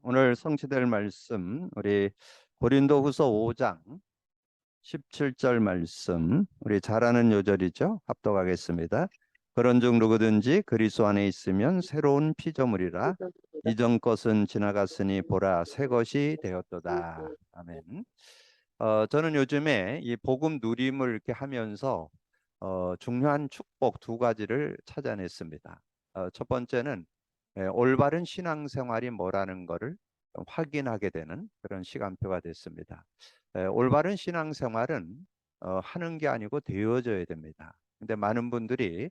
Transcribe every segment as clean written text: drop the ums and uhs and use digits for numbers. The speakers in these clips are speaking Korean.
오늘 성취될 말씀 우리 고린도후서 5장 17절 말씀 우리 잘 아는 요절이죠. 합독하겠습니다. 그런즉 누구든지 그리스도 안에 있으면 새로운 피조물이라 이전 것은 지나갔으니 보라 새 것이 되었도다. 아멘. 저는 요즘에 이 복음 누림을 이렇게 하면서 중요한 축복 두 가지를 찾아냈습니다. 첫 번째는 올바른 신앙생활이 뭐라는 것을 확인하게 되는 그런 시간표가 됐습니다. 올바른 신앙생활은 하는 게 아니고 되어져야 됩니다. 근데 많은 분들이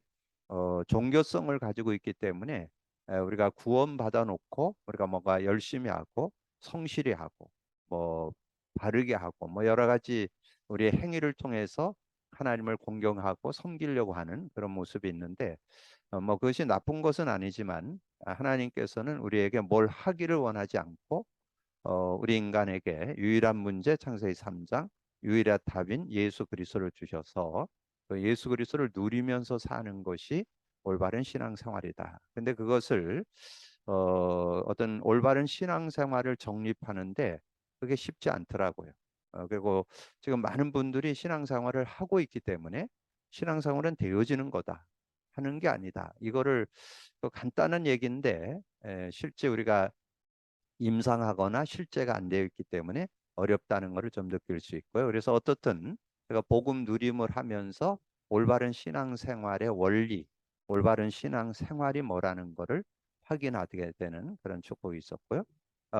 종교성을 가지고 있기 때문에 우리가 구원받아 놓고 우리가 뭔가 열심히 하고 성실히 하고 뭐 바르게 하고 뭐 여러 가지 우리의 행위를 통해서 하나님을 공경하고 섬기려고 하는 그런 모습이 있는데 뭐 그것이 나쁜 것은 아니지만 하나님께서는 우리에게 뭘 하기를 원하지 않고 우리 인간에게 유일한 문제 창세기 3장 유일한 답인 예수 그리스도를 주셔서 그 예수 그리스도를 누리면서 사는 것이 올바른 신앙생활이다. 근데 그것을 어떤 올바른 신앙생활을 정립하는데 그게 쉽지 않더라고요. 그리고 지금 많은 분들이 신앙생활을 하고 있기 때문에 신앙생활은 되어지는 거다 하는 게 아니다. 이거를 간단한 얘기인데 실제 우리가 임상하거나 실제가 안 되어 있기 때문에 어렵다는 것을 좀 느낄 수 있고요. 그래서 어떻든 제가 복음 누림을 하면서 올바른 신앙생활의 원리, 올바른 신앙생활이 뭐라는 것을 확인하게 되는 그런 축복이 있었고요.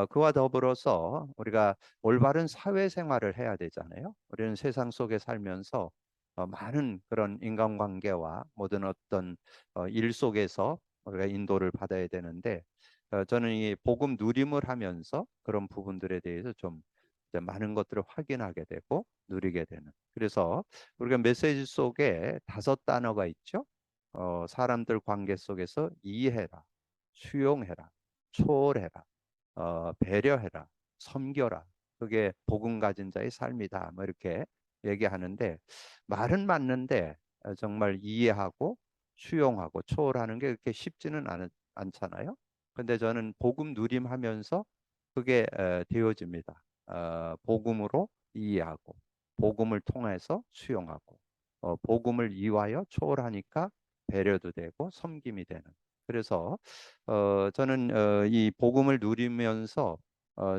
그와 더불어서 우리가 올바른 사회생활을 해야 되잖아요. 우리는 세상 속에 살면서 많은 그런 인간관계와 모든 어떤 일 속에서 우리가 인도를 받아야 되는데 저는 이 복음 누림을 하면서 그런 부분들에 대해서 좀 이제 많은 것들을 확인하게 되고 누리게 되는. 그래서 우리가 메시지 속에 5단어가 있죠. 사람들 관계 속에서 이해해라, 수용해라, 초월해라, 배려해라, 섬겨라. 그게 복음 가진 자의 삶이다. 뭐 이렇게 얘기하는데 말은 맞는데 정말 이해하고 수용하고 초월하는 게 그렇게 쉽지는 않잖아요. 근데 저는 복음 누림하면서 그게 되어집니다. 복음으로 이해하고 복음을 통해서 수용하고 복음을 이와여 초월하니까 배려도 되고 섬김이 되는. 그래서 저는 이 복음을 누리면서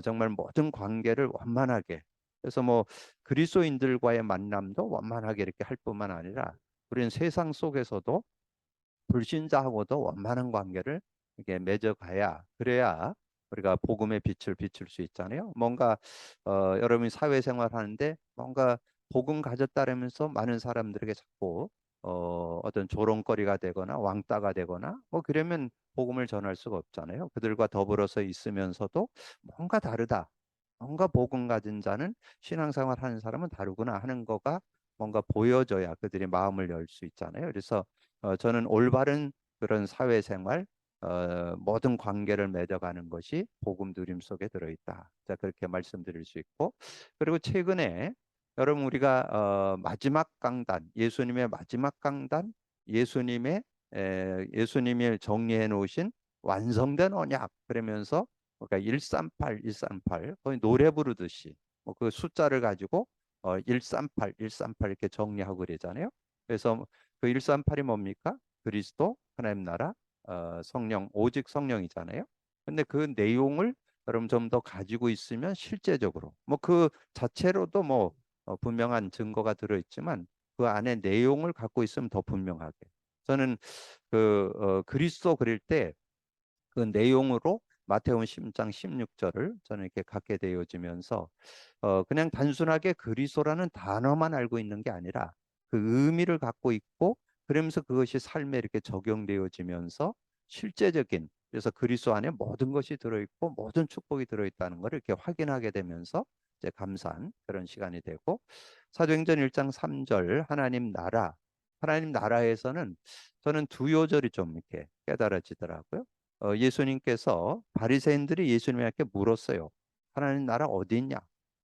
정말 모든 관계를 원만하게 그래서 뭐 그리스도인들과의 만남도 원만하게 이렇게 할 뿐만 아니라 우리는 세상 속에서도 불신자하고도 원만한 관계를 이렇게 맺어가야 그래야 우리가 복음의 빛을 비출 수 있잖아요. 뭔가 여러분이 사회생활 하는데 뭔가 복음 가졌다라면서 많은 사람들에게 자꾸 어떤 조롱거리가 되거나 왕따가 되거나 뭐 그러면 복음을 전할 수가 없잖아요. 그들과 더불어서 있으면서도 뭔가 다르다. 뭔가 복음 가진 자는 신앙생활 하는 사람은 다르구나 하는 거가 뭔가 보여져야 그들이 마음을 열 수 있잖아요. 그래서 저는 올바른 그런 사회생활, 모든 관계를 맺어가는 것이 복음 누림 속에 들어있다. 자, 그렇게 말씀드릴 수 있고, 그리고 최근에 여러분 우리가 마지막 강단, 예수님의 마지막 강단, 예수님의 예수님이 정리해 놓으신 완성된 언약 그러면서 그러니까 138, 138 거의 노래 부르듯이 뭐그 숫자를 가지고 138, 138 이렇게 정리하고 그러잖아요. 그래서 그 138이 뭡니까? 그리스도, 하나님 나라, 성령, 오직 성령이잖아요. 근데 그 내용을 여러분 좀 더 가지고 있으면 실제적으로 뭐 그 자체로도 뭐 분명한 증거가 들어있지만 그 안에 내용을 갖고 있으면 더 분명하게. 저는 그 그리스도 그릴 때 그 내용으로 마태복음 10장 16절을 저는 이렇게 갖게 되어지면서 그냥 단순하게 그리스도라는 단어만 알고 있는 게 아니라 그 의미를 갖고 있고 그러면서 그것이 삶에 이렇게 적용되어지면서 실제적인 그래서 그리스도 안에 모든 것이 들어있고 모든 축복이 들어있다는 것을 이렇게 확인하게 되면서 이제 감사한 그런 시간이 되고 사도행전 1장 3절 하나님 나라에서는 저는 두 요절이 좀 이렇게 깨달아지더라고요. 예수님께서 바리새인들이 예수님에게 물었어요. 하나님 나라 어디 있냐?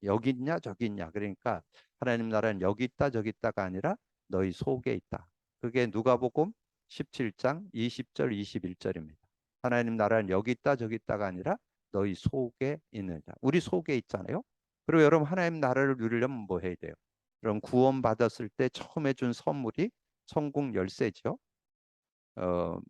여기 있냐? 저기 있냐? 그러니까 하나님 나라는 여기 있다 저기 있다가 아니라 너희 속에 있다. 그게 누가복음 17장 20절 21절입니다. 하나님 나라는 여기 있다 저기 있다가 아니라 너희 속에 있느냐. 우리 속에 있잖아요. 그리고 여러분 하나님 나라를 누리려면 뭐 해야 돼요? 그럼 구원 받았을 때 처음에 준 선물이 성공 열쇠죠.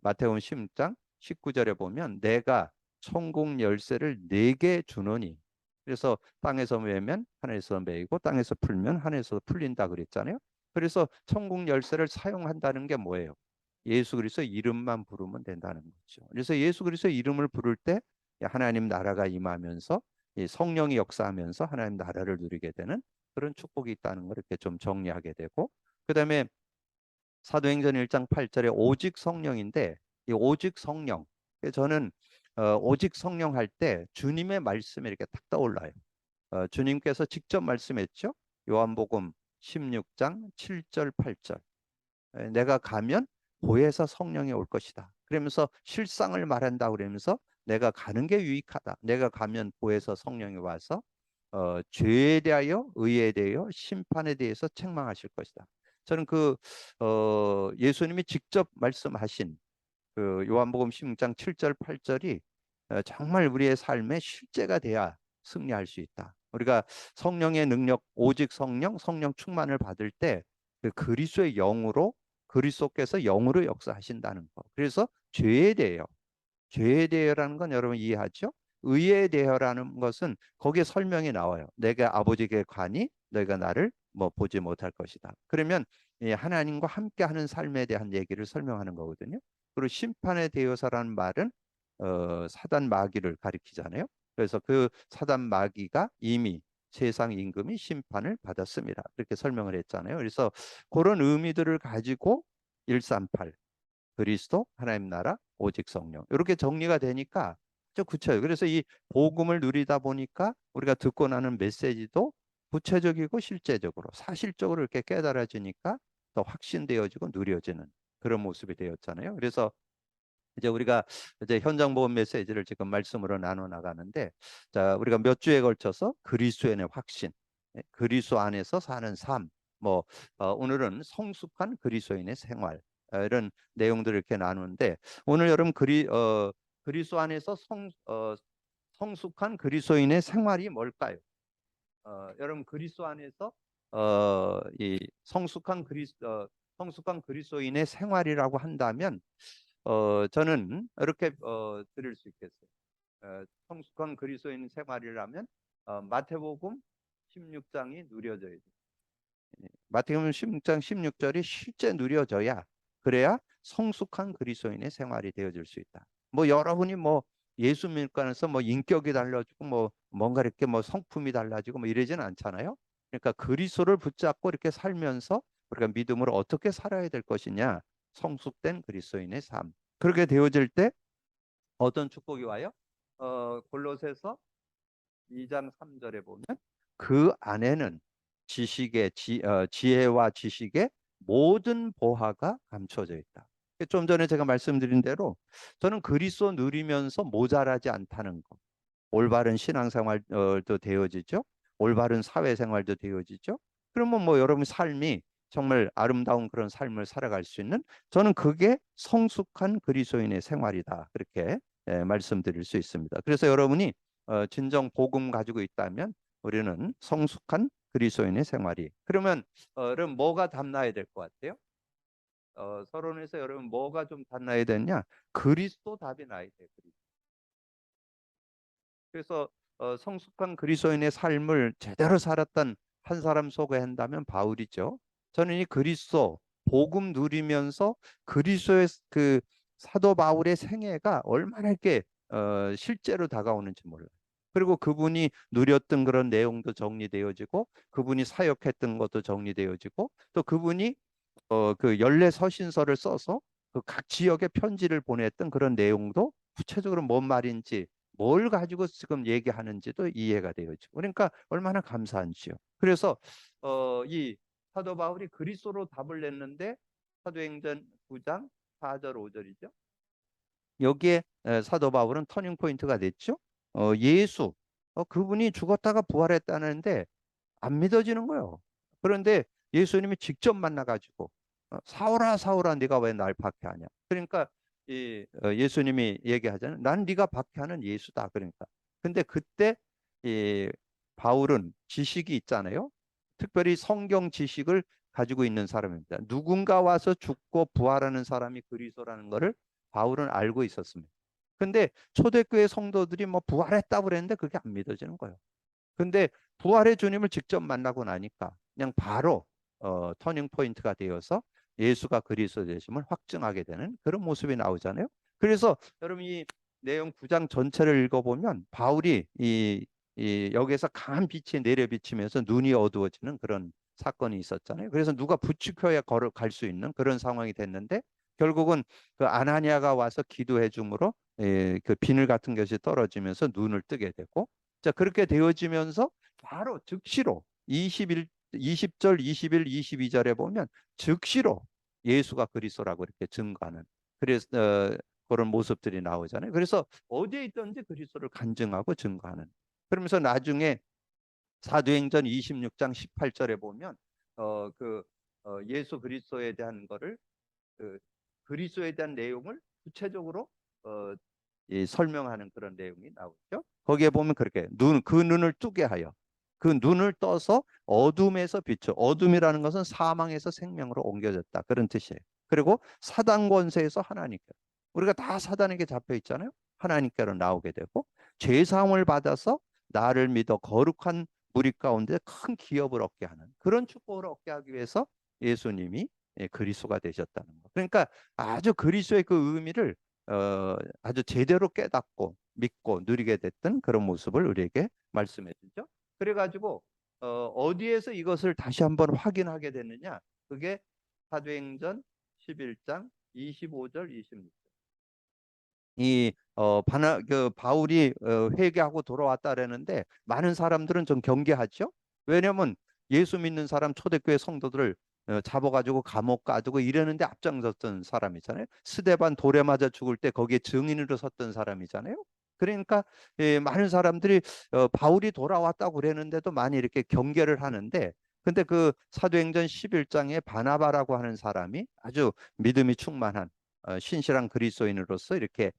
마태복음 16장 19절에 보면 내가 천국 열쇠를 네게 주노니. 그래서 땅에서 매면 하늘에서 매이고 땅에서 풀면 하늘에서 풀린다 그랬잖아요. 그래서 천국 열쇠를 사용한다는 게 뭐예요? 예수 그리스도 이름만 부르면 된다는 거죠. 그래서 예수 그리스도 이름을 부를 때 하나님 나라가 임하면서 이 성령이 역사하면서 하나님 나라를 누리게 되는 그런 축복이 있다는 걸 이렇게 좀 정리하게 되고, 그다음에 사도행전 1장 8절에 오직 성령인데, 이 오직 성령, 저는 오직 성령 할 때 주님의 말씀이 이렇게 탁 떠올라요. 주님께서 직접 말씀했죠. 요한복음 16장 7절 8절. 내가 가면 보혜사 성령이 올 것이다. 그러면서 실상을 말한다 그러면서 내가 가는 게 유익하다. 내가 가면 보혜사 성령이 와서 죄에 대하여, 의에 대하여, 심판에 대해서 책망하실 것이다. 저는 예수님이 직접 말씀하신 그 요한복음 16장 7절 8절이 정말 우리의 삶의 실제가 돼야 승리할 수 있다. 우리가 성령의 능력, 오직 성령, 성령 충만을 받을 때 그 그리스도의 영으로, 그리스도께서 영으로 역사하신다는 거. 그래서 죄에 대해요. 죄에 대해라는 건 여러분 이해하죠? 의에 대해라는 것은 거기에 설명이 나와요. 내가 아버지께 가니 너희가 나를 뭐 보지 못할 것이다. 그러면 하나님과 함께하는 삶에 대한 얘기를 설명하는 거거든요. 그리고 심판에 대해서라는 말은 사단 마귀를 가리키잖아요. 그래서 그 사단 마귀가 이미 세상 임금이 심판을 받았습니다. 이렇게 설명을 했잖아요. 그래서 그런 의미들을 가지고 138 그리스도, 하나님 나라, 오직 성령. 이렇게 정리가 되니까 좀 구체적. 그래서 이 복음을 누리다 보니까 우리가 듣고 나는 메시지도 구체적이고 실제적으로 사실적으로 이렇게 깨달아지니까 더 확신되어지고 누려지는 그런 모습이 되었잖아요. 그래서 이제 우리가 이제 현장 복음 메시지를 지금 말씀으로 나눠 나가는데, 자, 우리가 몇 주에 걸쳐서 그리스도의 확신, 그리스도 안에서 사는 삶, 뭐 오늘은 성숙한 그리스도인의 생활, 이런 내용들을 이렇게 나누는데, 오늘 여러분 그리스도 안에서 성숙한 그리스도인의 생활이 뭘까요? 여러분 그리스도 안에서 이 성숙한 그리스도인의 생활이라고 한다면 저는 이렇게 드릴 수 있겠어요. 성숙한 그리스도인 생활이라면 마태복음 16장이 누려져야 돼요. 마태복음 16장 16절이 실제 누려져야, 그래야 성숙한 그리스도인의 생활이 되어질 수 있다. 뭐 여러분이 뭐 예수 믿고나서 뭐 인격이 달라지고 뭐 뭔가 이렇게 뭐 성품이 달라지고 뭐 이러지는 않잖아요. 그러니까 그리스도를 붙잡고 이렇게 살면서 우리가 믿음으로 어떻게 살아야 될 것이냐, 성숙된 그리스도인의 삶. 그렇게 되어질 때 어떤 축복이 와요? 골로새서 2장 3절에 보면 그 안에는 지혜와 지식의 모든 보화가 감춰져 있다. 좀 전에 제가 말씀드린 대로 저는 그리스도 누리면서 모자라지 않다는 거. 올바른 신앙생활도 되어지죠. 올바른 사회생활도 되어지죠. 그러면 뭐 여러분 삶이 정말 아름다운 그런 삶을 살아갈 수 있는, 저는 그게 성숙한 그리스도인의 생활이다. 그렇게 말씀드릴 수 있습니다. 그래서 여러분이 진정 복음 가지고 있다면 우리는 성숙한 그리스도인의 생활이. 그러면 여러분 뭐가 담나야 될 것 같아요? 서론에서 여러분 뭐가 좀 담나야 되냐? 그리스도 답이 나야 돼요. 그래서 성숙한 그리스도인의 삶을 제대로 살았던 한 사람 소개한다면 바울이죠. 저는 이 그리스도 복음 누리면서 그리스도의 그 사도 바울의 생애가 얼마나 이렇게 실제로 다가오는지 몰라요. 그리고 그분이 누렸던 그런 내용도 정리되어지고, 그분이 사역했던 것도 정리되어지고, 또 그분이 그 연례 서신서를 써서 그 각 지역에 편지를 보냈던 그런 내용도 구체적으로 뭔 말인지, 뭘 가지고 지금 얘기하는지도 이해가 되어지고, 그러니까 얼마나 감사한지요. 그래서 이 사도 바울이 그리스도로 답을 냈는데, 사도행전 9장 4절 5절이죠. 여기에 사도 바울은 터닝 포인트가 됐죠. 예수, 그분이 죽었다가 부활했다는데 안 믿어지는 거예요. 그런데 예수님이 직접 만나가지고 사울아 사울아 네가 왜 날 박해하냐. 그러니까 예수님이 얘기하잖아요. 난 네가 박해하는 예수다. 그러니까 근데 그때 이 바울은 지식이 있잖아요. 특별히 성경 지식을 가지고 있는 사람입니다. 누군가 와서 죽고 부활하는 사람이 그리스도라는 것을 바울은 알고 있었습니다. 근데 초대교회 성도들이 뭐 부활했다고 그랬는데 그게 안 믿어지는 거예요. 근데 부활의 주님을 직접 만나고 나니까 그냥 바로 터닝 포인트가 되어서 예수가 그리스도 되심을 확증하게 되는 그런 모습이 나오잖아요. 그래서 여러분 이 내용 9장 전체를 읽어보면 바울이 이 여기에서 강한 빛이 내려 비치면서 눈이 어두워지는 그런 사건이 있었잖아요. 그래서 누가 부축해야 걸어갈 수 있는 그런 상황이 됐는데 결국은 그 아나니아가 와서 기도해 줌으로 그 비늘 같은 것이 떨어지면서 눈을 뜨게 되고 자, 그렇게 되어지면서 바로 즉시로 20절, 21, 22절에 보면 즉시로 예수가 그리스도라고 이렇게 증거하는 그래서 그런 모습들이 나오잖아요. 그래서 어디에 있든지 그리스도를 간증하고 증거하는. 그러면서 나중에 사도행전 26장 18절에 보면 예수 그리스도에 대한 거를 그 그리스도에 대한 내용을 구체적으로 어, 설명하는 그런 내용이 나오죠. 거기에 보면 그렇게 그 눈을 뜨게 하여 그 눈을 떠서 어둠에서 비춰 어둠이라는 것은 사망에서 생명으로 옮겨졌다 그런 뜻이에요. 그리고 사단 권세에서 하나님께 우리가 다 사단에게 잡혀 있잖아요. 하나님께로 나오게 되고 죄 사함을 받아서 나를 믿어 거룩한 무리 가운데 큰 기업을 얻게 하는 그런 축복을 얻게 하기 위해서 예수님이 그리스도가 되셨다는 거. 그러니까 아주 그리스도의 그 의미를 아주 제대로 깨닫고 믿고 누리게 됐던 그런 모습을 우리에게 말씀해 주죠. 그래가지고 어디에서 이것을 다시 한번 확인하게 됐느냐? 그게 사도행전 11장 25절 26절. 그 바울이 회개하고 돌아왔다라는데 많은 사람들은 좀 경계하죠. 왜냐하면 예수 믿는 사람 초대교회 성도들을 잡아가지고 감옥 가두고 이러는데 앞장섰던 사람이잖아요. 스데반 돌에 맞아 죽을 때 거기에 증인으로 섰던 사람이잖아요. 그러니까 많은 사람들이 바울이 돌아왔다고 그랬는데도 많이 이렇게 경계를 하는데 근데 그 사도행전 11장에 바나바라고 하는 사람이 아주 믿음이 충만한 신실한 그리스도인으로서 이렇게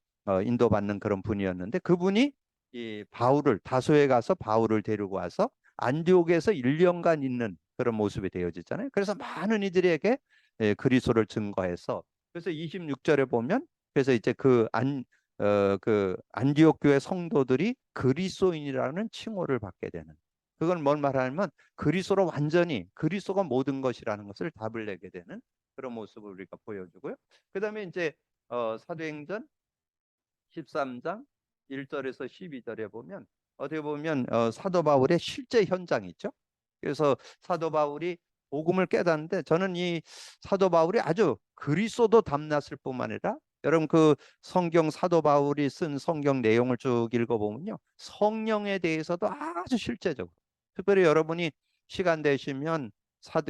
인도받는 그런 분이었는데 그분이 이 바울을 다소에 가서 바울을 데리고 와서 안디옥에서 1년간 있는 그런 모습이 되어지잖아요. 그래서 많은 이들에게 그리스도를 증거해서 그래서 26절에 보면 그래서 이제 그 안디옥 교회 성도들이 그리스도인이라는 칭호를 받게 되는 그건 뭔 말하냐면 그리스도로 완전히 그리스도가 모든 것이라는 것을 답을 내게 되는 그런 모습을 우리가 보여주고요. 그다음에 이제 사도행전 13장 1절에서 12절에 보면 어떻게 보면 사도 바울의 실제 현장이 있죠. 그래서 사도 바울이 복음을 깨닫는데 저는 이 사도 바울이 아주 그리스도도 담났을 뿐만 아니라 여러분 그 성경 사도 바울이 쓴 성경 내용을 쭉 읽어보면요. 성령에 대해서도 아주 실제적으로 특별히 여러분이 시간 되시면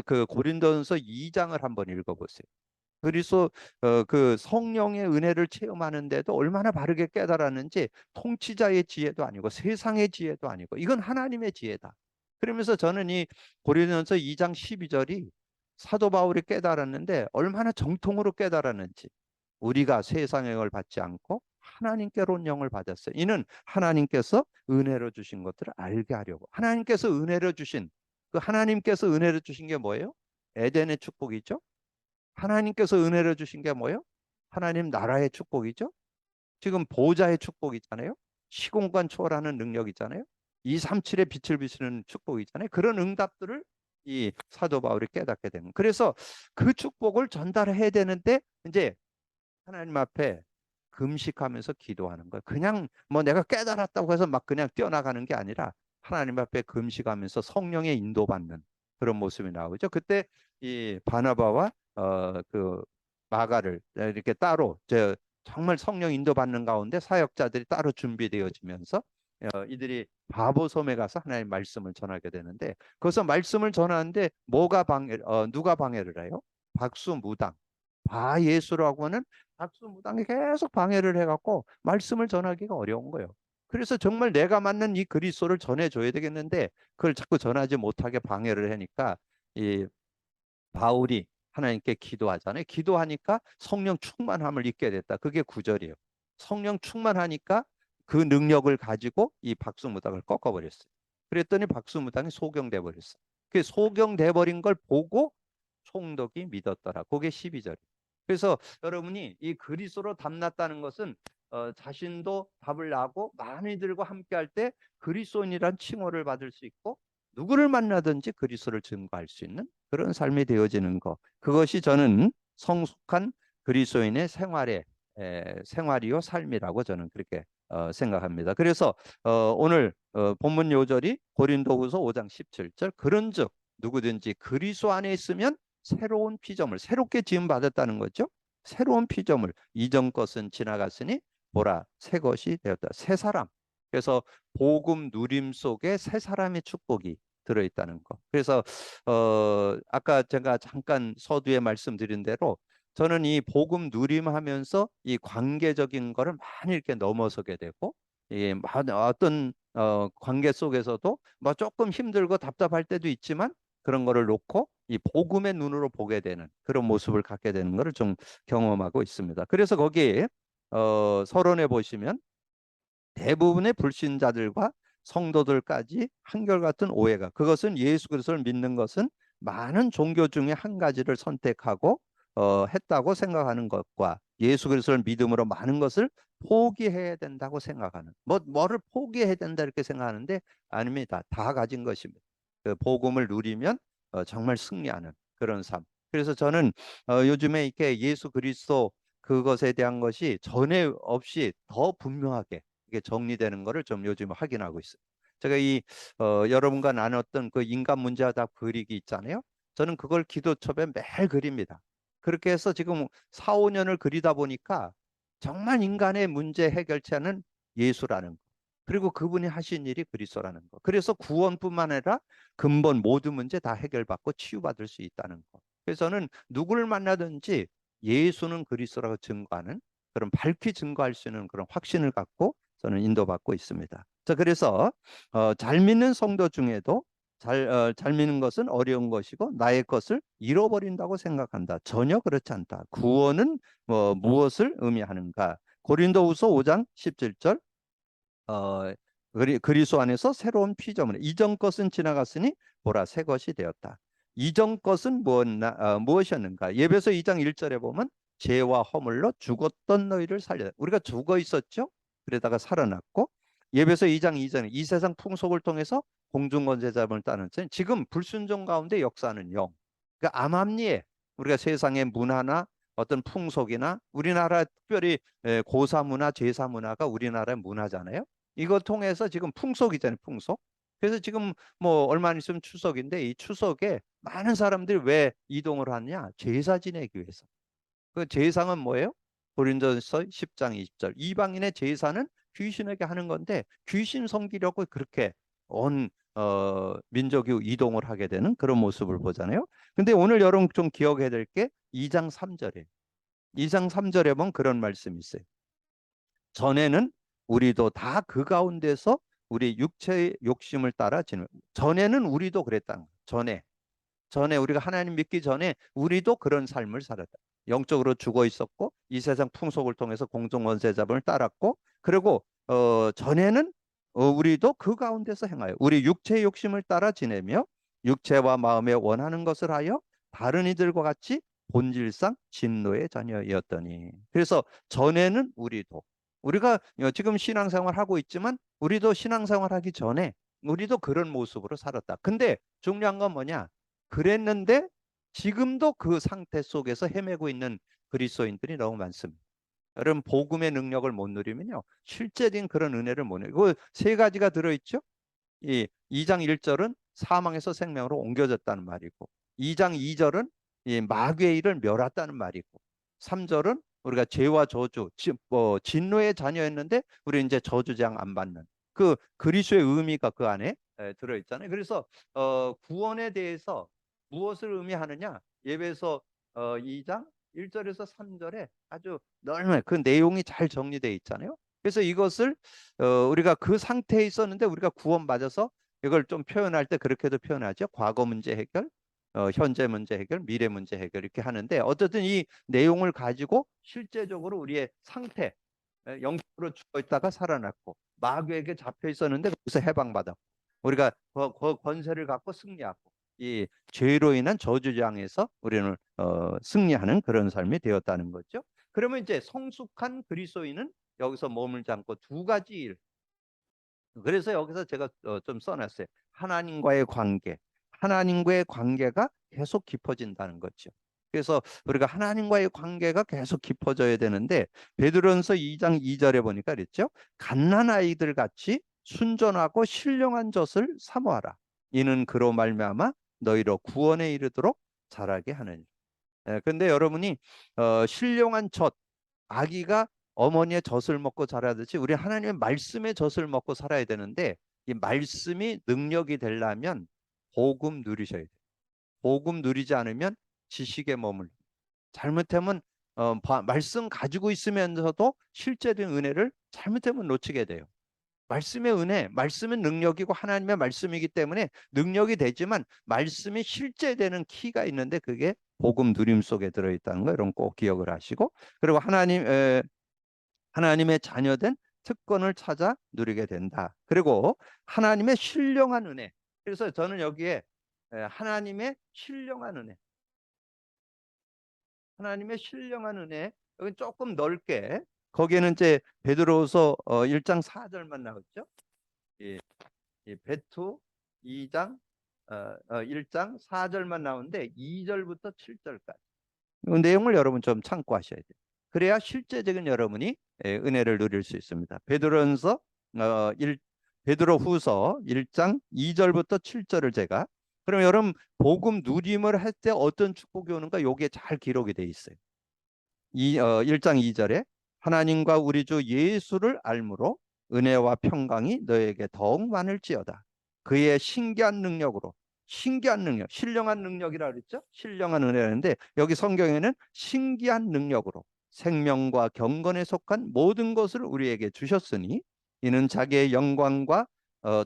그 고린도전서 2장을 한번 읽어보세요. 그리스도 그 성령의 은혜를 체험하는데도 얼마나 바르게 깨달았는지 통치자의 지혜도 아니고 세상의 지혜도 아니고 이건 하나님의 지혜다. 그러면서 저는 이 고린도전서 2장 12절이 사도 바울이 깨달았는데 얼마나 정통으로 깨달았는지 우리가 세상의 영을 받지 않고 하나님께로 영을 받았어요. 이는 하나님께서 은혜로 주신 것들을 알게 하려고. 하나님께서 은혜로 주신 그 하나님께서 은혜로 주신 게 뭐예요? 에덴의 축복이죠. 하나님께서 은혜를 주신 게 뭐예요? 하나님 나라의 축복이죠. 지금 보좌의 축복이잖아요. 시공간 초월하는 능력이잖아요. 237의 빛을 비추는 축복이잖아요. 그런 응답들을 이 사도 바울이 깨닫게 되는. 그래서 그 축복을 전달해야 되는데 이제 하나님 앞에 금식하면서 기도하는 거예요. 그냥 뭐 내가 깨달았다고 해서 막 그냥 뛰어나가는 게 아니라 하나님 앞에 금식하면서 성령의 인도받는 그런 모습이 나오죠. 그때 이 바나바와 그 마가를 이렇게 따로 정말 성령 인도받는 가운데 사역자들이 따로 준비되어지면서 이들이 바보 섬에 가서 하나님의 말씀을 전하게 되는데 거기서 말씀을 전하는데 누가 방해를 해요? 박수무당 바 예수라고 하는 박수무당이 계속 방해를 해갖고 말씀을 전하기가 어려운 거예요. 그래서 정말 내가 맞는 이 그리스도를 전해줘야 되겠는데 그걸 자꾸 전하지 못하게 방해를 하니까 이 바울이 하나님께 기도하잖아요. 기도하니까 성령 충만함을 입게 됐다. 그게 9절이에요. 성령 충만하니까 그 능력을 가지고 이 박수무당을 꺾어버렸어요. 그랬더니 박수무당이 소경돼 버렸어요. 그 소경돼 버린 걸 보고 총독이 믿었더라. 그게 12절. 그래서 여러분이 이 그리스도로 담났다는 것은 자신도 답을 나고 많이들과 함께할 때 그리스도인이란 칭호를 받을 수 있고 누구를 만나든지 그리스도를 증거할 수 있는 그런 삶이 되어지는 것. 그것이 저는 성숙한 그리스도인의 생활이요 삶이라고 저는 그렇게 생각합니다. 그래서 오늘 본문 요절이 고린도후서 5장 17절 그런즉 누구든지 그리스도 안에 있으면 새로운 피조물, 새롭게 지음받았다는 거죠. 새로운 피조물, 이전 것은 지나갔으니 보라 새 것이 되었다. 새 사람. 그래서 복음 누림 속에 새 사람의 축복이 들어있다는 거. 그래서 아까 제가 잠깐 서두에 말씀드린 대로 저는 이 복음 누림하면서 이 관계적인 거를 많이 이렇게 넘어서게 되고 어떤 관계 속에서도 뭐 조금 힘들고 답답할 때도 있지만 그런 거를 놓고 이 복음의 눈으로 보게 되는 그런 모습을 갖게 되는 것을 좀 경험하고 있습니다. 그래서 거기에 서론에 보시면 대부분의 불신자들과 성도들까지 한결같은 오해가 그것은 예수 그리스도를 믿는 것은 많은 종교 중에 한 가지를 선택하고 했다고 생각하는 것과 예수 그리스도를 믿음으로 많은 것을 포기해야 된다고 생각하는 뭐를 포기해야 된다 이렇게 생각하는데 아닙니다. 다 가진 것입니다. 그 복음을 누리면 정말 승리하는 그런 삶. 그래서 저는 요즘에 이렇게 예수 그리스도 그것에 대한 것이 전에 없이 더 분명하게 이게 정리되는 것을 좀 요즘 확인하고 있어요. 제가 여러분과 나눴던 그 인간 문제하다 그리기 있잖아요. 저는 그걸 기도첩에 매일 그립니다. 그렇게 해서 지금 4, 5년을 그리다 보니까 정말 인간의 문제 해결체는 예수라는 거. 그리고 그분이 하신 일이 그리스도라는 거. 그래서 구원뿐만 아니라 근본 모든 문제 다 해결받고 치유받을 수 있다는 거. 그래서 저는 누구를 만나든지 예수는 그리스도라고 증거하는 그런 밝히 증거할 수 있는 그런 확신을 갖고 저는 인도받고 있습니다. 자, 그래서 잘 믿는 성도 중에도 잘 믿는 것은 어려운 것이고 나의 것을 잃어버린다고 생각한다. 전혀 그렇지 않다. 구원은 무엇을 의미하는가? 고린도후서 5장 17절 그리스도 안에서 새로운 피조물 이전 것은 지나갔으니 보라 새 것이 되었다. 이전 것은 무엇이었는가? 예배서 2장 1절에 보면 죄와 허물로 죽었던 너희를 살려. 우리가 죽어 있었죠. 그러다가 살아났고 예배서 2장 2절에 이 세상 풍속을 통해서 공중권세자금을 따는 지금 불순종 가운데 역사하는 영. 그러니까 암암리에 우리가 세상의 문화나 어떤 풍속이나 우리나라 특별히 고사 문화, 제사 문화가 우리나라의 문화잖아요. 이걸 통해서 지금 풍속이잖아요, 풍속. 그래서 지금 뭐 얼마 안 있으면 추석인데 이 추석에 많은 사람들이 왜 이동을 하냐? 제사 지내기 위해서. 그 제사는 뭐예요? 고린도서 10장 20절. 이방인의 제사는 귀신에게 하는 건데 귀신 섬기려고 그렇게 온 민족이 이동을 하게 되는 그런 모습을 보잖아요. 근데 오늘 여러분 좀 기억해야 될 게 2장 3절에 2장 3절에 보면 그런 말씀이 있어요. 전에는 우리도 다 그 가운데서 우리 육체의 욕심을 따라 지는 전에는 우리도 그랬다는 거예요. 전에 우리가 하나님 믿기 전에 우리도 그런 삶을 살았다. 영적으로 죽어 있었고 이 세상 풍속을 통해서 공중원세 자본을 따랐고 그리고 전에는 우리도 그 가운데서 행하여 우리 육체의 욕심을 따라 지내며 육체와 마음에 원하는 것을 하여 다른 이들과 같이 본질상 진노의 자녀였더니 그래서 전에는 우리가 지금 신앙생활 하고 있지만 우리도 신앙생활 하기 전에 우리도 그런 모습으로 살았다. 근데 중요한 건 뭐냐? 그랬는데 지금도 그 상태 속에서 헤매고 있는 그리스도인들이 너무 많습니다. 여러분 복음의 능력을 못 누리면요. 실제적인 그런 은혜를 못 누리고 세 가지가 들어있죠. 이 2장 1절은 사망에서 생명으로 옮겨졌다는 말이고 2장 2절은 이 마귀의 일을 멸했다는 말이고 3절은 우리가 죄와 저주, 진노의 자녀였는데 우리 이제 저주장 안 받는 그 그리스도의 의미가 그 안에 들어있잖아요. 그래서 구원에 대해서 무엇을 의미하느냐? 예배서 2장 1절에서 3절에 아주 넓은 그 내용이 잘 정리되어 있잖아요. 그래서 이것을 우리가 그 상태에 있었는데 우리가 구원받아서 이걸 좀 표현할 때 그렇게도 표현하죠. 과거 문제 해결, 현재 문제 해결, 미래 문제 해결 이렇게 하는데 어쨌든 이 내용을 가지고 실제적으로 우리의 상태 영적으로 죽어 있다가 살아났고 마귀에게 잡혀 있었는데 거기서 해방받았고 우리가 그 권세를 갖고 승리하고 이 죄로 인한 저주장에서 우리는 승리하는 그런 삶이 되었다는 거죠. 그러면 이제 성숙한 그리스도인은 여기서 머물지 않고 두 가지 일. 그래서 여기서 제가 좀 써놨어요. 하나님과의 관계. 하나님과의 관계가 계속 깊어진다는 거죠. 그래서 우리가 하나님과의 관계가 계속 깊어져야 되는데 베드로전서 2장 2절에 보니까 그랬죠. 갓난 아이들 같이 순전하고 신령한 젖을 사모하라. 이는 그로 말미암아 너희로 구원에 이르도록 자라게 하느니라. 근데 여러분이 신령한 젖, 아기가 어머니의 젖을 먹고 자라듯이 우리 하나님의 말씀의 젖을 먹고 살아야 되는데 이 말씀이 능력이 되려면 복음 누리셔야 돼요. 복음 누리지 않으면 지식에 머물. 잘못하면 말씀 가지고 있으면서도 실제된 은혜를 잘못하면 놓치게 돼요. 말씀의 은혜, 말씀은 능력이고 하나님의 말씀이기 때문에 능력이 되지만 말씀이 실제되는 키가 있는데 그게 복음 누림 속에 들어있다는 거 이런 꼭 기억을 하시고 그리고 하나님의 자녀된 특권을 찾아 누리게 된다. 그리고 하나님의 신령한 은혜. 그래서 저는 여기에 하나님의 신령한 은혜, 하나님의 신령한 은혜 여기 조금 넓게 거기에는 이제 베드로후서 1장 4절만 나오죠. 예. 베투 2장 1장 4절만 나오는데 2절부터 7절까지 이 내용을 여러분 좀 참고하셔야 돼요. 그래야 실제적인 여러분이 은혜를 누릴 수 있습니다. 베드로후서 1장 2절부터 7절을 제가 그럼 여러분 복음 누림을 할 때 어떤 축복이 오는가 요게 잘 기록이 돼 있어요. 1장 2절에 하나님과 우리 주 예수를 알므로 은혜와 평강이 너에게 더욱 많을지어다. 그의 신기한 능력으로 신기한 능력, 신령한 능력이라 그랬죠? 신령한 은혜라는데 여기 성경에는 신기한 능력으로 생명과 경건에 속한 모든 것을 우리에게 주셨으니 이는 자기의 영광과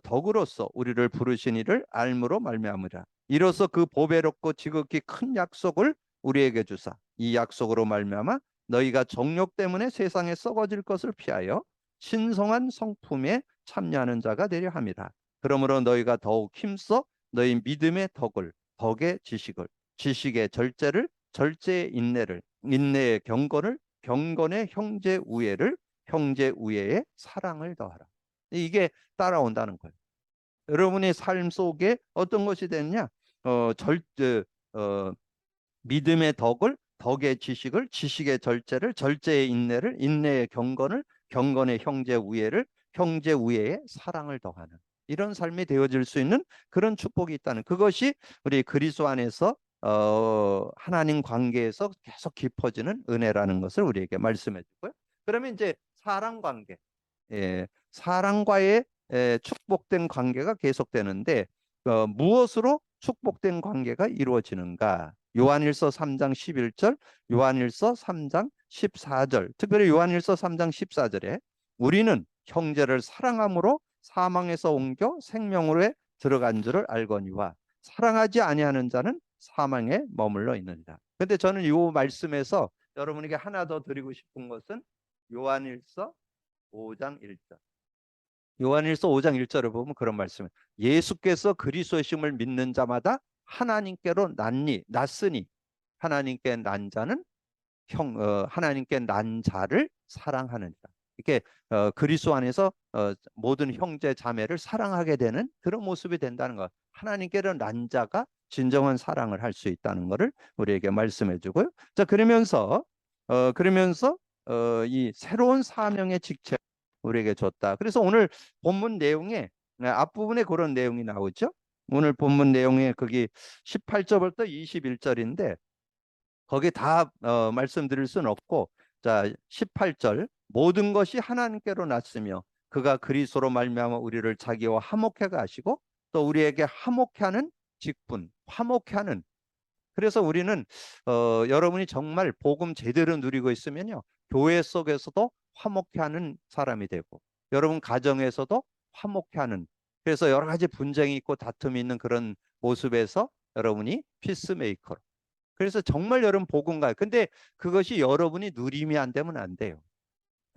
덕으로서 우리를 부르신 이를 알므로 말미암으라. 이로써 그 보배롭고 지극히 큰 약속을 우리에게 주사 이 약속으로 말미암아 너희가 정욕 때문에 세상에 썩어질 것을 피하여 신성한 성품에 참여하는 자가 되려 함이라. 그러므로 너희가 더욱 힘써 너희 믿음의 덕의 지식을 지식의 절제를 절제의 인내를 인내의 경건을 경건의 형제 우애를 형제 우애의 사랑을 더하라. 이게 따라온다는 거예요. 여러분의 삶 속에 어떤 것이 되느냐? 믿음의 덕의 지식을 지식의 절제를 절제의 인내를 인내의 경건을 경건의 형제 우애를 형제 우애의 사랑을 더하는 이런 삶이 되어질 수 있는 그런 축복이 있다는 그것이 우리 그리스도 안에서 하나님 관계에서 계속 깊어지는 은혜라는 것을 우리에게 말씀해 주고요. 그러면 이제 사랑 관계, 사랑과의 축복된 관계가 계속되는데 무엇으로 축복된 관계가 이루어지는가? 요한일서 3장 11절, 요한일서 3장 14절, 특별히 요한일서 3장 14절에 우리는 형제를 사랑함으로 사망에서 옮겨 생명으로 들어간 줄을 알거니와 사랑하지 아니하는 자는 사망에 머물러 있느니라. 근데 저는 이 말씀에서 여러분에게 하나 더 드리고 싶은 것은 요한일서 5장 1절. 요한일서 5장 1절을 보면 그런 말씀을 예수께서 그리스도의 심을 믿는 자마다 하나님께로 났으니 하나님께 난 자는 하나님께 난 자를 사랑하느니라. 이렇게 그리스도 안에서 모든 형제 자매를 사랑하게 되는 그런 모습이 된다는 것. 하나님께로 난 자가 진정한 사랑을 할 수 있다는 것을 우리에게 말씀해 주고요. 자, 그러면서 이 새로운 사명의 직책 우리에게 줬다. 그래서 오늘 본문 내용에 앞부분에 그런 내용이 나오죠. 오늘 본문 내용에 거기 18절부터 21절인데 거기 다 말씀드릴 수는 없고 자 18절 모든 것이 하나님께로 났으며 그가 그리스도로 말미암아 우리를 자기와 화목하게 하시고 또 우리에게 화목케 하는 직분 화목케 하는 그래서 우리는 여러분이 정말 복음 제대로 누리고 있으면요 교회 속에서도 화목케 하는 사람이 되고 여러분 가정에서도 화목케 하는 그래서 여러 가지 분쟁이 있고 다툼이 있는 그런 모습에서 여러분이 피스메이커로 그래서 정말 여러분 복음 가요. 근데 그것이 여러분이 누림이 안 되면 안 돼요.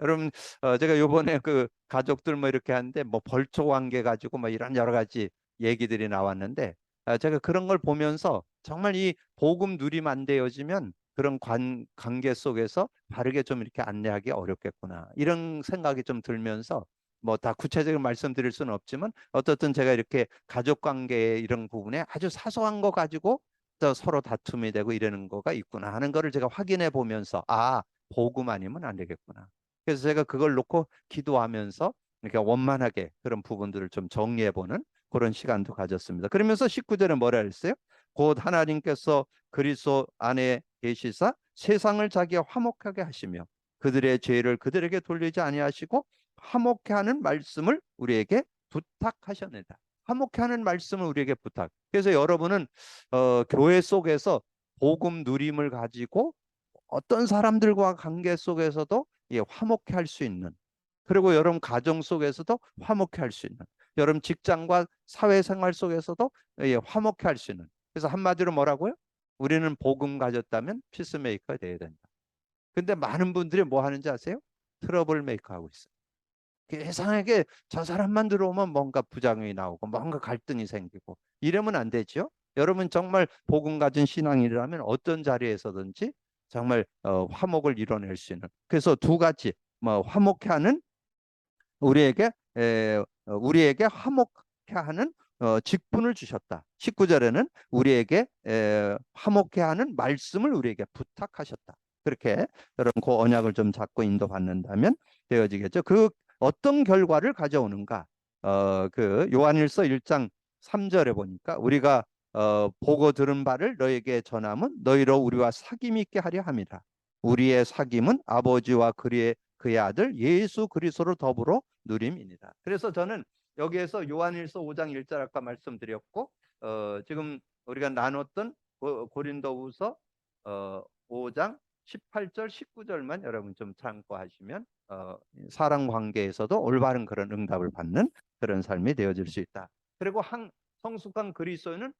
여러분, 제가 요번에 그 가족들 뭐 이렇게 하는데 뭐 벌초 관계 가지고 뭐 이런 여러 가지 얘기들이 나왔는데, 제가 그런 걸 보면서 정말 이 복음 누림 안 되어지면 그런 관계 속에서 바르게 좀 이렇게 안내하기 어렵겠구나, 이런 생각이 좀 들면서, 뭐 다 구체적인 말씀드릴 수는 없지만 어떻든 제가 이렇게 가족 관계 이런 부분에 아주 사소한 거 가지고 또 서로 다툼이 되고 이러는 거가 있구나 하는 거를 제가 확인해 보면서, 복음 아니면 안 되겠구나. 그래서 제가 그걸 놓고 기도하면서 이렇게 원만하게 그런 부분들을 좀 정리해 보는 그런 시간도 가졌습니다. 그러면서 19절에 뭐라 했어요? 곧 하나님께서 그리스도 안에 계시사 세상을 자기와 화목하게 하시며 그들의 죄를 그들에게 돌리지 아니하시고 화목케 하는 말씀을 우리에게 부탁하셨느니라. 화목케 하는 말씀을 우리에게 부탁. 그래서 여러분은 교회 속에서 복음 누림을 가지고 어떤 사람들과 관계 속에서도 화목해 할 수 있는, 그리고 여러분 가정 속에서도 화목해 할 수 있는, 여러분 직장과 사회생활 속에서도 화목해 할 수 있는. 그래서 한마디로 뭐라고요? 우리는 복음 가졌다면 피스메이커 돼야 된다. 근데 많은 분들이 뭐 하는지 아세요? 트러블 메이커 하고 있어요. 이상하게 저 사람만 들어오면 뭔가 부작용이 나오고 뭔가 갈등이 생기고 이러면 안 되죠. 여러분 정말 복음 가진 신앙이라면 어떤 자리에서든지 정말 화목을 이뤄낼 수 있는, 그래서 두 가지, 뭐 화목해 하는, 우리에게 우리에게 화목케 하는 직분을 주셨다. 19절에는 우리에게 화목케 하는 말씀을 우리에게 부탁하셨다. 그렇게 여러분 그 언약을 좀 잡고 인도받는다면 되어지겠죠. 그 어떤 결과를 가져오는가? 그 요한일서 1장 3절에 보니까 우리가 보고 들은 바를 너에게 전함은 너희로 우리와 사귐 있게 하려 함이라. 우리의 사귐은 아버지와 그의 아들 예수 그리스도로 더불어 누림이니라. 그래서 저는 여기에서 요한일서 5장 1절 아까 말씀드렸고, 지금 우리가 나눴던 고린도후서 5장 18절 19절만 여러분 좀 참고하시면 사랑 관계에서도 올바른 그런 응답을 받는 그런 삶이 되어질 수 있다. 그리고 성숙한 그리스도인은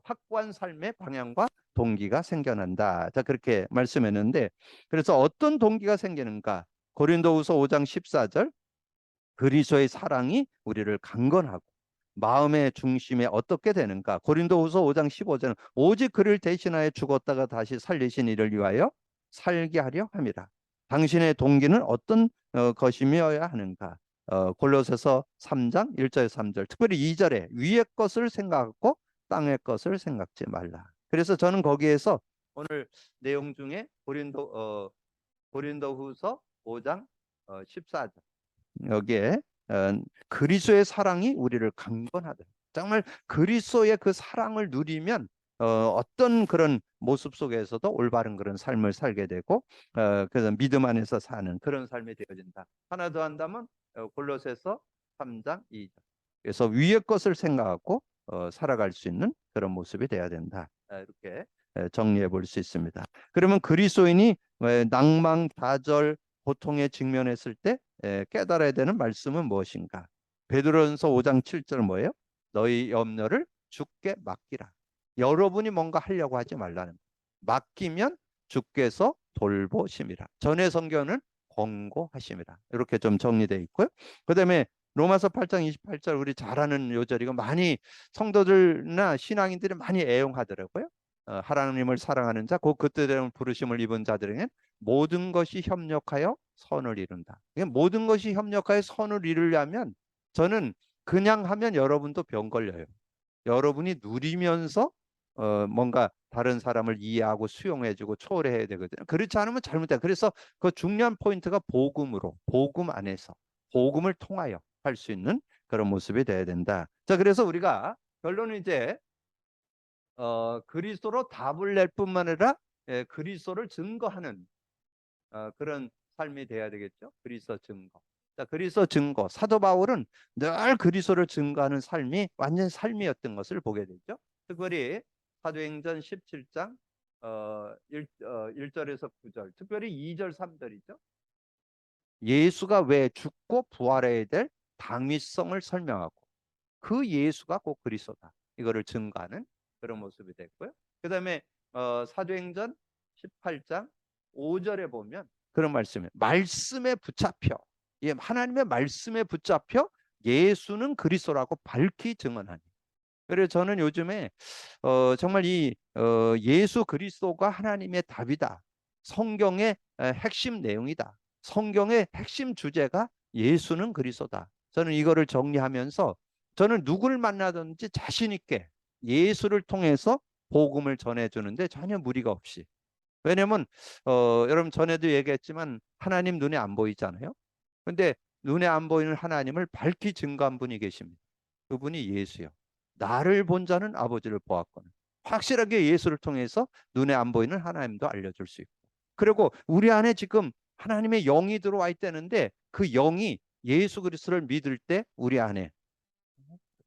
확고한 삶의 방향과 동기가 생겨난다. 자, 그렇게 말씀했는데, 그래서 어떤 동기가 생기는가? 고린도후서 5장 14절, 그리스도의 사랑이 우리를 강건하고 마음의 중심에 어떻게 되는가? 고린도후서 5장 15절은 오직 그를 대신하여 죽었다가 다시 살리신 이를 위하여 살게 하려 함이라. 당신의 동기는 어떤 것이며야 하는가? 골로새서 3장 1절 3절, 특별히 2절에 위의 것을 생각하고 땅의 것을 생각지 말라. 그래서 저는 거기에서 오늘 내용 중에 고린도후서 5장 14절, 여기에 그리스도의 사랑이 우리를 강건하다. 정말 그리스도의 그 사랑을 누리면 어떤 그런 모습 속에서도 올바른 그런 삶을 살게 되고, 그래서 믿음 안에서 사는 그런 삶이 되어진다. 하나 더 한다면 골로새서 3장 2절. 그래서 위의 것을 생각하고 살아갈 수 있는 그런 모습이 돼야 된다. 이렇게 정리해 볼 수 있습니다. 그러면 그리스도인이 낭망, 다절, 고통에 직면했을 때 깨달아야 되는 말씀은 무엇인가? 베드로전서 5장 7절 뭐예요? 너희 염려를 주께 맡기라. 여러분이 뭔가 하려고 하지 말라는 거예요. 맡기면 주께서 돌보심이라. 전의 성경은 권고하심이라. 이렇게 좀 정리되어 있고요. 그다음에 로마서 8장 28절, 우리 잘 아는 요절이고 많이 성도들이나 신앙인들이 많이 애용하더라고요. 하나님을 사랑하는 자, 곧 그때대로 부르심을 입은 자들에게는 모든 것이 협력하여 선을 이룬다. 모든 것이 협력하여 선을 이루려면 저는 그냥 하면 여러분도 병 걸려요. 여러분이 누리면서 뭔가 다른 사람을 이해하고 수용해주고 초월해야 되거든요. 그렇지 않으면 잘못돼요. 그래서 그 중요한 포인트가 복음으로, 복음 안에서, 복음을 통하여 할 수 있는 그런 모습이 돼야 된다. 자, 그래서 우리가 결론은 이제 그리스도로 답을 낼 뿐만 아니라 그리스도를 증거하는 그런 삶이 돼야 되겠죠. 그리스도 증거. 자, 그리스도 증거. 사도 바울은 늘 그리스도를 증거하는 삶이 완전 삶이었던 것을 보게 되죠. 특별히 사도행전 17장 1절에서 9절, 특별히 2절 3절이죠. 예수가 왜 죽고 부활해야 될 당위성을 설명하고 그 예수가 곧 그리스도다. 이거를 증거하는 그런 모습이 됐고요. 그다음에 사도행전 18장 5절에 보면 그런 말씀이에요. 말씀에 붙잡혀. 예, 하나님의 말씀에 붙잡혀 예수는 그리스도라고 밝히 증언하니. 그래서 저는 요즘에 정말 이 예수 그리스도가 하나님의 답이다. 성경의 핵심 내용이다. 성경의 핵심 주제가 예수는 그리스도다. 저는 이거를 정리하면서 저는 누구를 만나든지 자신 있게 예수를 통해서 복음을 전해주는데 전혀 무리가 없이. 왜냐면 여러분 전에도 얘기했지만 하나님 눈에 안 보이잖아요. 근데 눈에 안 보이는 하나님을 밝히 증거한 분이 계십니다. 그분이 예수요. 나를 본 자는 아버지를 보았거늘. 확실하게 예수를 통해서 눈에 안 보이는 하나님도 알려줄 수 있고. 그리고 우리 안에 지금 하나님의 영이 들어와 있다는데 그 영이 예수 그리스도를 믿을 때 우리 안에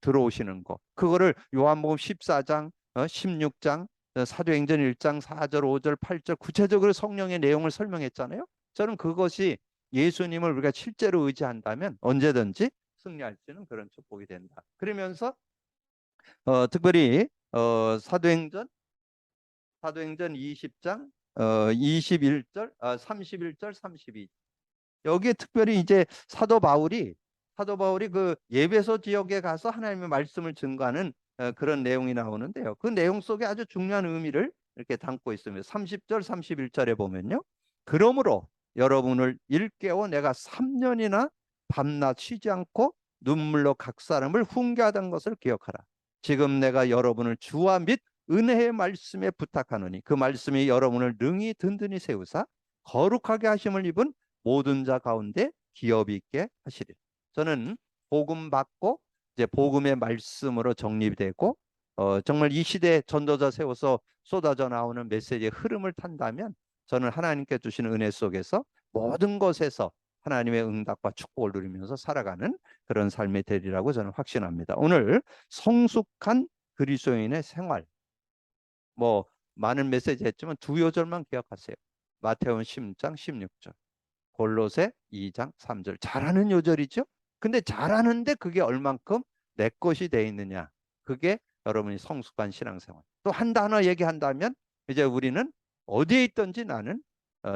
들어오시는 거. 그거를 요한복음 14장, 16장, 사도행전 1장 4절, 5절, 8절 구체적으로 성령의 내용을 설명했잖아요. 저는 그것이 예수님을 우리가 실제로 의지한다면 언제든지 승리할 수 있는 그런 축복이 된다. 그러면서 특별히 사도행전 20장 21절, 31절, 32절 여기에 특별히 이제 사도 바울이 그 예배소 지역에 가서 하나님의 말씀을 증거하는 그런 내용이 나오는데요. 그 내용 속에 아주 중요한 의미를 이렇게 담고 있습니다. 30절, 31절에 보면요. 그러므로 여러분을 일깨워 내가 3년이나 밤낮 쉬지 않고 눈물로 각 사람을 훈계하던 것을 기억하라. 지금 내가 여러분을 주와 및 은혜의 말씀에 부탁하노니 그 말씀이 여러분을 능히 든든히 세우사 거룩하게 하심을 입은 모든 자 가운데 기업 있게 하시리라. 저는 복음 받고 이제 복음의 말씀으로 정립되고 정말 이 시대에 전도자 세워서 쏟아져 나오는 메시지의 흐름을 탄다면 저는 하나님께 주시는 은혜 속에서 모든 것에서 하나님의 응답과 축복을 누리면서 살아가는 그런 삶이 되리라고 저는 확신합니다. 오늘 성숙한 그리스도인의 생활 뭐 많은 메시지 했지만 두 요절만 기억하세요. 마태복음 10장 16절. 골로새 2장 3절. 잘하는 요절이죠. 근데 잘하는데 그게 얼만큼 내 것이 돼 있느냐. 그게 여러분이 성숙한 신앙생활. 또 한 단어 얘기한다면 이제 우리는 어디에 있든지 나는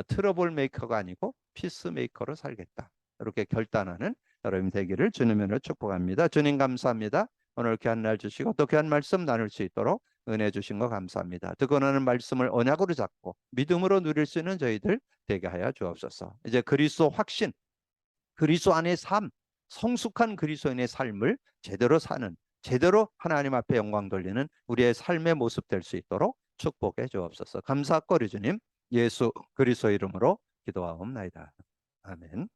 트러블 메이커가 아니고 피스 메이커로 살겠다. 이렇게 결단하는 여러분 되기를 주님으로 축복합니다. 주님 감사합니다. 오늘 귀한 날 주시고 또 귀한 말씀 나눌 수 있도록 은혜 주신 거 감사합니다. 듣고 나는 말씀을 언약으로 잡고 믿음으로 누릴 수 있는 저희들 되게 하여 주옵소서. 이제 그리스도 확신, 그리스도 안의 삶, 성숙한 그리스도인의 삶을 제대로 사는, 제대로 하나님 앞에 영광 돌리는 우리의 삶의 모습 될 수 있도록 축복해 주옵소서. 감사거리 주님, 예수 그리스도 이름으로 기도하옵나이다. 아멘.